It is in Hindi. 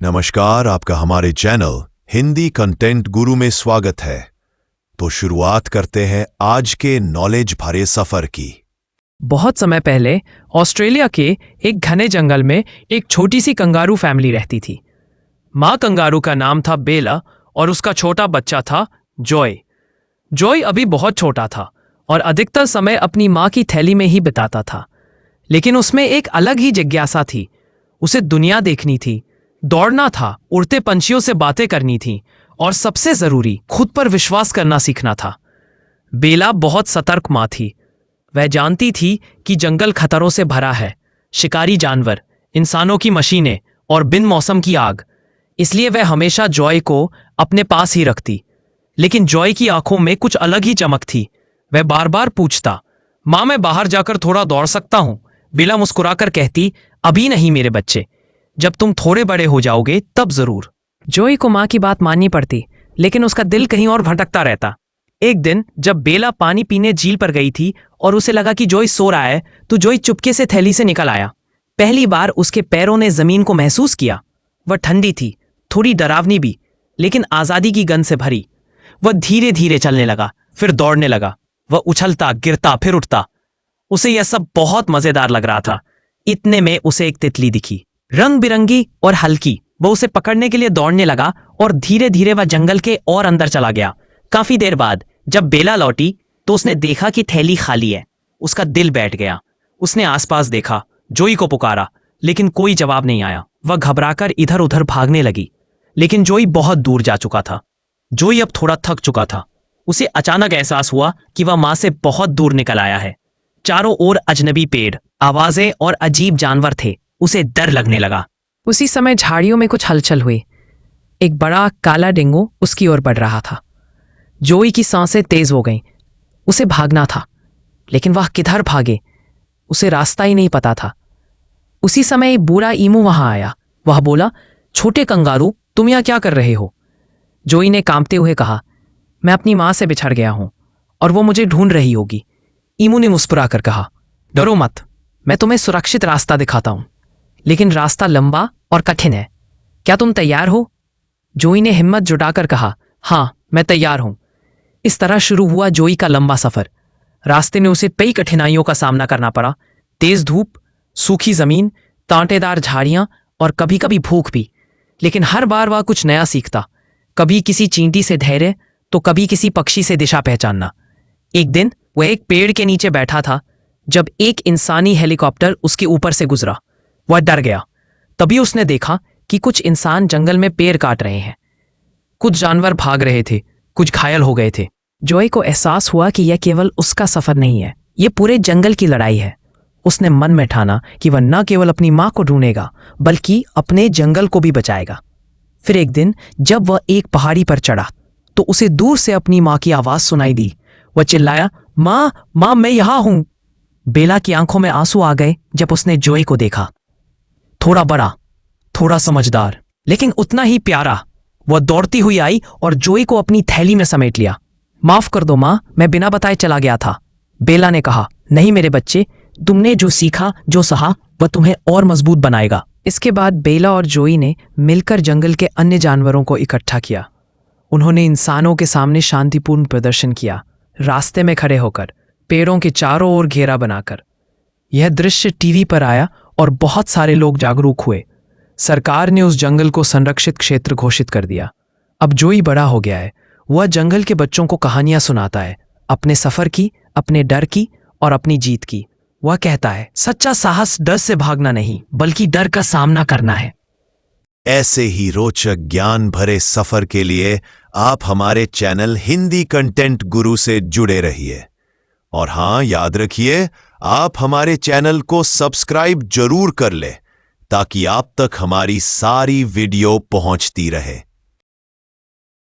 नमस्कार, आपका हमारे चैनल हिंदी कंटेंट गुरु में स्वागत है। तो शुरुआत करते हैं आज के नॉलेज भरे सफर की। बहुत समय पहले ऑस्ट्रेलिया के एक घने जंगल में एक छोटी सी कंगारू फैमिली रहती थी। माँ कंगारू का नाम था बेला और उसका छोटा बच्चा था जॉय। जॉय अभी बहुत छोटा था और अधिकतर समय अपनी माँ की थैली में ही बिताता था। लेकिन उसमें एक अलग ही जिज्ञासा थी। उसे दुनिया देखनी थी, दौड़ना था, उड़ते पंछियों से बातें करनी थी और सबसे जरूरी खुद पर विश्वास करना सीखना था। बेला बहुत सतर्क माँ थी। वह जानती थी कि जंगल खतरों से भरा है, शिकारी जानवर, इंसानों की मशीनें और बिन मौसम की आग। इसलिए वह हमेशा जॉय को अपने पास ही रखती। लेकिन जॉय की आंखों में कुछ अलग ही चमक थी। वह बार बार पूछता, माँ मैं बाहर जाकर थोड़ा दौड़ सकता हूं? बेला मुस्कुराकर कहती, अभी नहीं मेरे बच्चे, जब तुम थोड़े बड़े हो जाओगे तब जरूर। जॉय को माँ की बात माननी पड़ती, लेकिन उसका दिल कहीं और भटकता रहता। एक दिन जब बेला पानी पीने झील पर गई थी और उसे लगा कि जॉय सो रहा है, तो जॉय चुपके से थैली से निकल आया। पहली बार उसके पैरों ने जमीन को महसूस किया। वह ठंडी थी, थोड़ी डरावनी भी, लेकिन आजादी की गंध से भरी। वह धीरे धीरे चलने लगा, फिर दौड़ने लगा। वह उछलता, गिरता, फिर उठता। उसे यह सब बहुत मजेदार लग रहा था। इतने में उसे एक तितली दिखी, रंग बिरंगी और हल्की। वह उसे पकड़ने के लिए दौड़ने लगा और धीरे धीरे वह जंगल के और अंदर चला गया। काफी देर बाद जब बेला लौटी तो उसने देखा कि थैली खाली है। उसका दिल बैठ गया। उसने आसपास देखा, जॉय को पुकारा, लेकिन कोई जवाब नहीं आया। वह घबराकर इधर उधर भागने लगी, लेकिन जॉय बहुत दूर जा चुका था। जॉय अब थोड़ा थक चुका था। उसे अचानक एहसास हुआ कि वह माँ से बहुत दूर निकल आया है। चारों ओर अजनबी पेड़, आवाजें और अजीब जानवर थे। उसे डर लगने लगा। उसी समय झाड़ियों में कुछ हलचल हुई। एक बड़ा काला डेंगू उसकी ओर बढ़ रहा था। जॉय की सांसें तेज हो गईं। उसे भागना था, लेकिन वह किधर भागे? उसे रास्ता ही नहीं पता था। उसी समय एक बूढ़ा ईमू वहां आया। वह बोला, छोटे कंगारू, तुम यहां क्या कर रहे हो? जॉय ने कांपते हुए कहा, मैं अपनी मां से बिछड़ गया हूं और वो मुझे ढूंढ रही होगी। ईमू ने मुस्कुराकर कहा, डरो मत, मैं तुम्हें सुरक्षित रास्ता दिखाता हूं, लेकिन रास्ता लंबा और कठिन है। क्या तुम तैयार हो? जॉय ने हिम्मत जुटाकर कहा, हाँ मैं तैयार हूं। इस तरह शुरू हुआ जॉय का लंबा सफर। रास्ते में उसे कई कठिनाइयों का सामना करना पड़ा। तेज धूप, सूखी जमीन, कांटेदार झाड़ियां और कभी कभी भूख भी। लेकिन हर बार वह कुछ नया सीखता। कभी किसी चींटी से धैर्य, तो कभी किसी पक्षी से दिशा पहचानना। एक दिन वह एक पेड़ के नीचे बैठा था जब एक इंसानी हेलीकॉप्टर उसके ऊपर से गुजरा। वह डर गया। तभी उसने देखा कि कुछ इंसान जंगल में पेड़ काट रहे हैं। कुछ जानवर भाग रहे थे, कुछ घायल हो गए थे। जॉय को एहसास हुआ कि यह केवल उसका सफर नहीं है, यह पूरे जंगल की लड़ाई है। उसने मन में ठाना कि वह न केवल अपनी मां को ढूंढेगा, बल्कि अपने जंगल को भी बचाएगा। फिर एक दिन जब वह एक पहाड़ी पर चढ़ा, तो उसे दूर से अपनी मां की आवाज सुनाई दी। वह चिल्लाया, मां, मां, मैं यहां हूं। बेला की आंखों में आंसू आ गए जब उसने जॉय को देखा। थोड़ा बड़ा, थोड़ा समझदार, लेकिन उतना ही प्यारा। वह दौड़ती हुई आई और जॉय को अपनी थैली में समेट लिया। माफ कर दो मां, मैं बिना बताए चला गया था। बेला ने कहा, नहीं मेरे बच्चे, तुमने जो सीखा, जो सहा, वह तुम्हें और मजबूत बनाएगा। इसके बाद बेला और जॉय ने मिलकर जंगल के अन्य जानवरों को इकट्ठा किया। उन्होंने इंसानों के सामने शांतिपूर्ण प्रदर्शन किया, रास्ते में खड़े होकर, पेड़ों के चारों ओर घेरा बनाकर। यह दृश्य टीवी पर आया और बहुत सारे लोग जागरूक हुए। सरकार ने उस जंगल को संरक्षित क्षेत्र घोषित कर दिया। अब जॉय बड़ा हो गया है। वह जंगल के बच्चों को कहानियां सुनाता है, अपने सफर की, अपने डर की और अपनी जीत की। वह कहता है, सच्चा साहस डर से भागना नहीं, बल्कि डर का सामना करना है। ऐसे ही रोचक ज्ञान भरे सफर के लिए आप हमारे चैनल हिंदी कंटेंट गुरु से जुड़े रहिए। और हां, याद रखिए, आप हमारे चैनल को सब्सक्राइब जरूर कर ले, ताकि आप तक हमारी सारी वीडियो पहुंचती रहे।